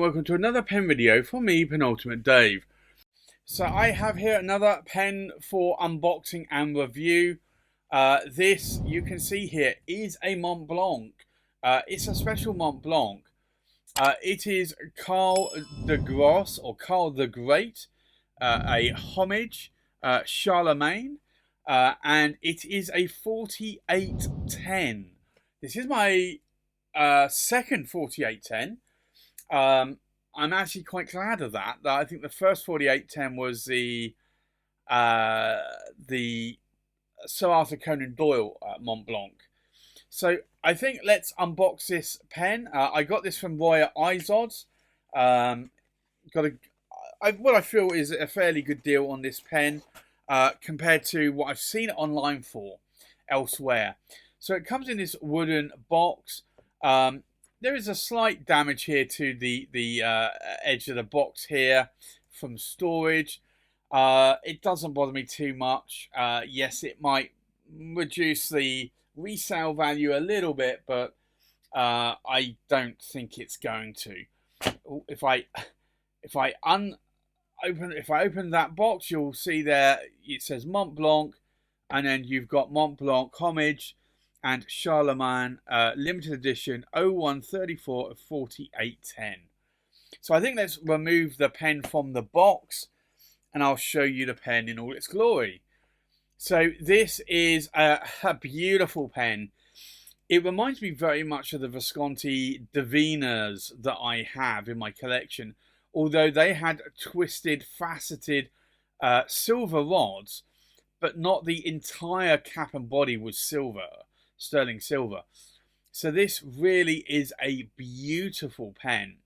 welcome to another pen video from me, Penultimate Dave. So I have here another pen for unboxing and review. This, you can see here, is a Montblanc. It's a special Montblanc. It is Karl Der Grosse, or Karl the Great, a homage, Charlemagne, and it is a 4810. This is my second 4810. I'm actually quite glad of that. I think the first 4810 was the Sir Arthur Conan Doyle Montblanc. So I think let's unbox this pen. I got this from Roy at Izod's. What I feel is a fairly good deal on this pen compared to what I've seen it online for elsewhere. So it comes in this wooden box. There is a slight damage here to the edge of the box here from storage. It doesn't bother me too much. Yes, it might reduce the resale value a little bit, but I don't think it's going to. If I open that box, you'll see there it says Montblanc, and then you've got Montblanc homage and Charlemagne limited edition 0134 of 4810. So I think let's remove the pen from the box and I'll show you the pen in all its glory. So this is a beautiful pen. It reminds me very much of the Visconti Divinas that I have in my collection, although they had twisted, faceted silver rods, but not the entire cap and body was silver. Sterling silver. So this really is a beautiful pen.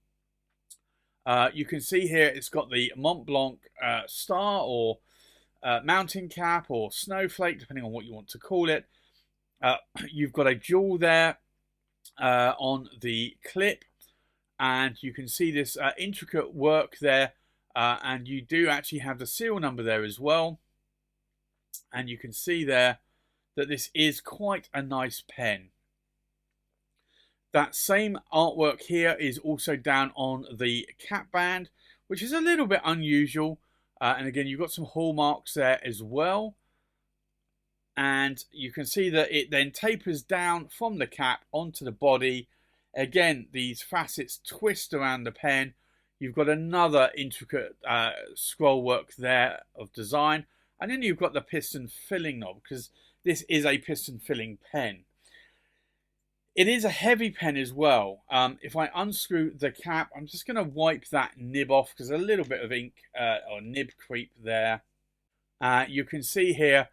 You can see here it's got the Montblanc star or mountain cap or snowflake, depending on what you want to call it. You've got a jewel there on the clip, and you can see this intricate work there, and you do actually have the serial number there as well, and you can see there that this is quite a nice pen. That same artwork here is also down on the cap band, which is a little bit unusual. And again, you've got some hallmarks there as well. And you can see that it then tapers down from the cap onto the body. Again, these facets twist around the pen. You've got another intricate scroll work there of design. And then you've got the piston filling knob, because this is a piston filling pen. It is a heavy pen as well. If I unscrew the cap, I'm just going to wipe that nib off because a little bit of ink or nib creep there. You can see here,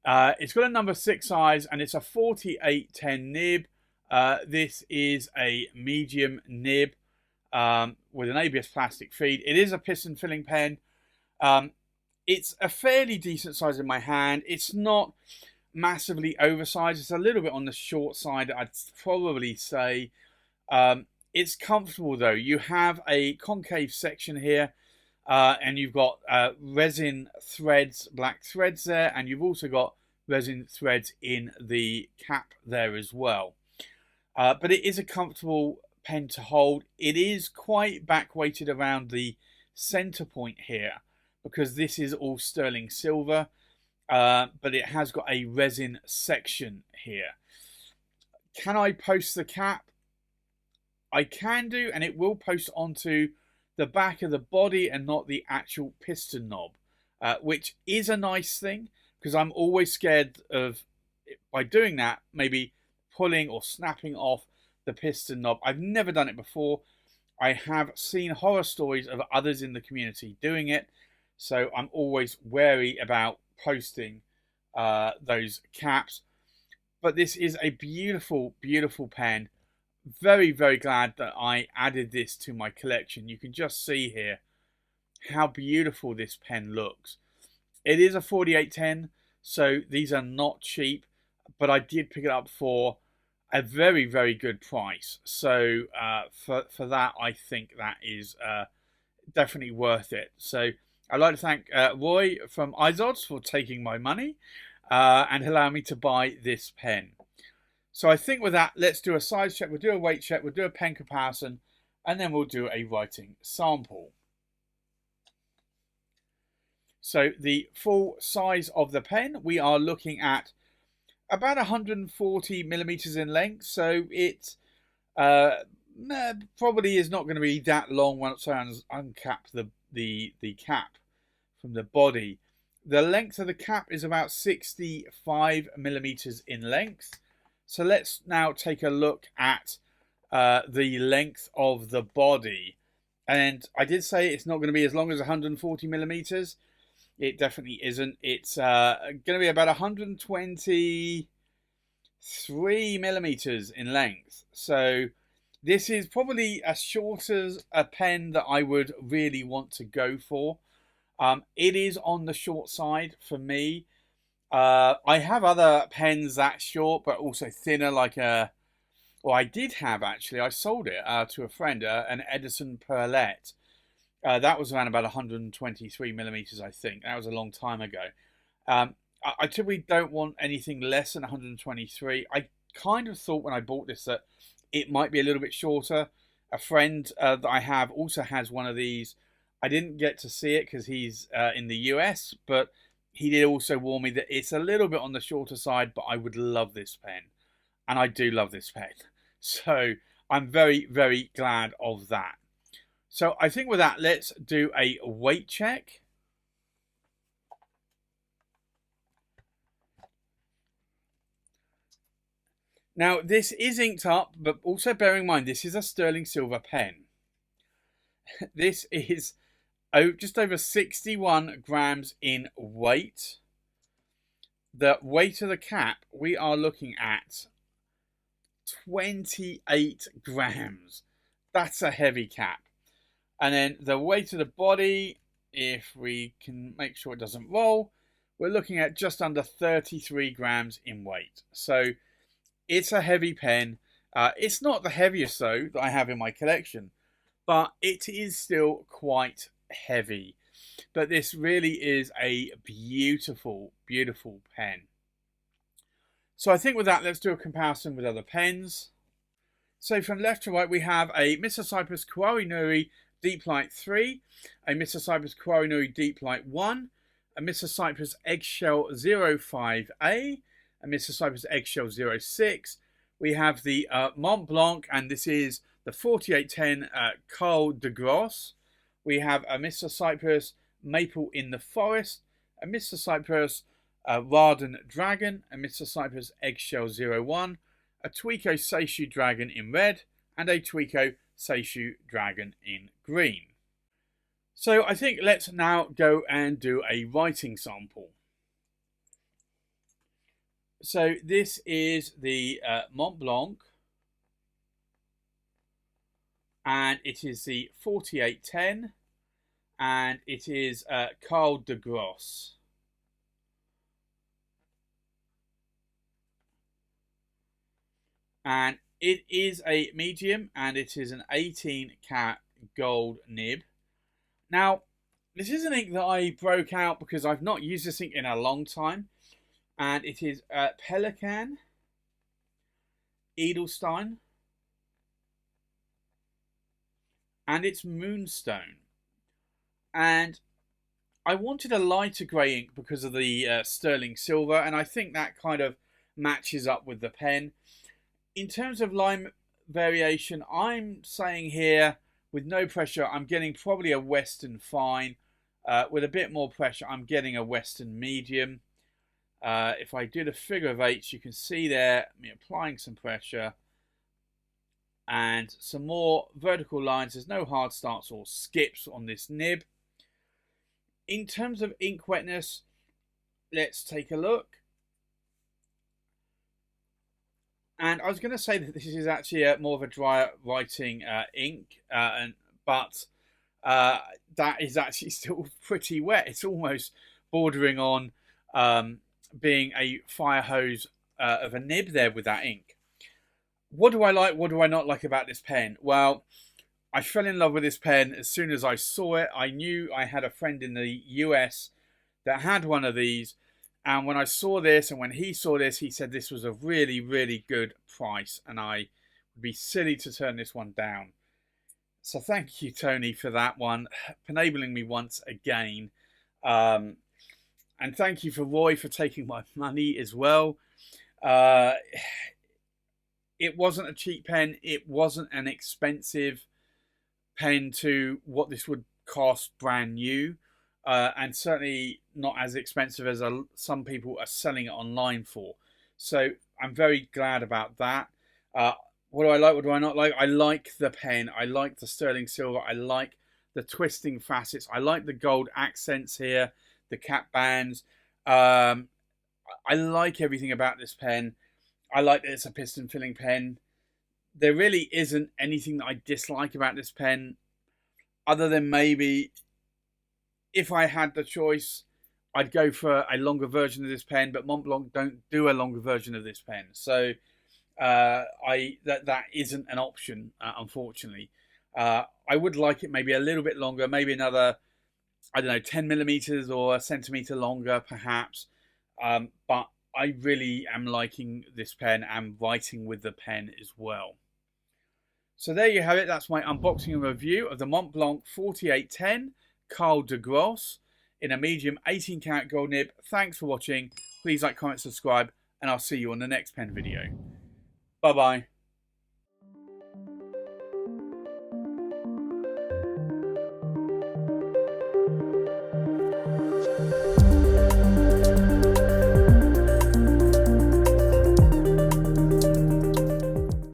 it's got a number 6 size and it's a 4810 nib. This is a medium nib with an ABS plastic feed. It is a piston filling pen. It's a fairly decent size in my hand. It's not massively oversized. It's a little bit on the short side, I'd probably say. It's comfortable though. You have a concave section here, and you've got resin threads, black threads there, and you've also got resin threads in the cap there as well. But it is a comfortable pen to hold. It is quite back weighted around the center point here, because this is all sterling silver, but it has got a resin section here. Can I post the cap? I can do, and it will post onto the back of the body and not the actual piston knob, which is a nice thing, because I'm always scared of, by doing that, maybe pulling or snapping off the piston knob. I've never done it before. I have seen horror stories of others in the community doing it, so I'm always wary about posting those caps. But this is a beautiful, beautiful pen. Very, very glad that I added this to my collection. You can just see here how beautiful this pen looks. It is a 4810, so these are not cheap, but I did pick it up for a very, very good price. So for that, I think that is definitely worth it. So I'd like to thank Roy from Izod's for taking my money and allowing me to buy this pen. So I think with that, let's do a size check, we'll do a weight check, we'll do a pen comparison, and then we'll do a writing sample. So the full size of the pen, we are looking at about 140 millimeters in length. So it probably is not going to be that long once I uncap the cap from the body. The length of the cap is about 65 millimeters in length. So let's now take a look at the length of the body. And I did say it's not going to be as long as 140 millimeters. It definitely isn't. It's going to be about 123 millimeters in length. So this is probably as short as a pen that I would really want to go for. It is on the short side for me. I have other pens that short, but also thinner, like well, I did have actually. I sold it to a friend, an Edison Perlette. That was around about 123 millimeters, I think. That was a long time ago. I typically don't want anything less than 123. I kind of thought when I bought this that it might be a little bit shorter. A friend that I have also has one of these. I didn't get to see it because he's in the US, but he did also warn me that it's a little bit on the shorter side, but I would love this pen. And I do love this pen. So I'm very, very glad of that. So I think with that, let's do a weight check. Now, this is inked up, but also bear in mind, this is a sterling silver pen. This is just over 61 grams in weight. The weight of the cap, we are looking at 28 grams. That's a heavy cap. And then the weight of the body, if we can make sure it doesn't roll, we're looking at just under 33 grams in weight. So it's a heavy pen. It's not the heaviest, though, that I have in my collection, but it is still quite heavy. But this really is a beautiful, beautiful pen. So I think with that, let's do a comparison with other pens. So from left to right, we have a Mr. Cypress Koh-i-Noori Deep Light 3, a Mr. Cypress Koh-i-Noori Deep Light 1, a Mr. Cypress Eggshell 05A, a Mr. Cypress Eggshell 06. We have the Montblanc, and this is the 4810 Karl Der Grosse. We have a Mr. Cypress Maple in the Forest, a Mr. Cypress Raden Dragon, a Mr. Cypress Eggshell 01, a Tweeko Seishu Dragon in red, and a Tweeko Seishu Dragon in green. So I think let's now go and do a writing sample. So this is the Montblanc, and it is the 4810, and it is Karl Der Grosse. And it is a medium, and it is an 18 cat gold nib. Now, this is an ink that I broke out because I've not used this ink in a long time. And it is Pelican, Edelstein, and it's Moonstone. And I wanted a lighter grey ink because of the sterling silver, and I think that kind of matches up with the pen. In terms of line variation, I'm saying here, with no pressure, I'm getting probably a Western fine. With a bit more pressure, I'm getting a Western medium. If I do the figure of eights, you can see there me applying some pressure and some more vertical lines. There's no hard starts or skips on this nib. In terms of ink wetness, let's take a look. And I was going to say that this is actually more of a dry writing ink, but that is actually still pretty wet. It's almost bordering on being a fire hose of a nib there with that ink. What do I like? What do I not like about this pen? Well, I fell in love with this pen as soon as I saw it. I knew I had a friend in the US that had one of these. And when I saw this, and when he saw this, he said this was a really, really good price. And I would be silly to turn this one down. So thank you, Tony, for that one, enabling me once again. And thank you for Roy for taking my money as well. It wasn't a cheap pen. It wasn't an expensive pen to what this would cost brand new. And certainly not as expensive as some people are selling it online for. So I'm very glad about that. What do I like? What do I not like? I like the pen. I like the sterling silver. I like the twisting facets. I like the gold accents here, the cap bands. I like everything about this pen. I like that it's a piston filling pen. There really isn't anything that I dislike about this pen, other than maybe if I had the choice, I'd go for a longer version of this pen, but Montblanc don't do a longer version of this pen. So that isn't an option, unfortunately. I would like it maybe a little bit longer, maybe another, I don't know, 10 millimeters or a centimeter longer, perhaps. But I really am liking this pen and writing with the pen as well. So there you have it. That's my unboxing and review of the Montblanc 4810 Karl Der Grosse in a medium 18 karat gold nib. Thanks for watching. Please like, comment, subscribe, and I'll see you on the next pen video. Bye bye.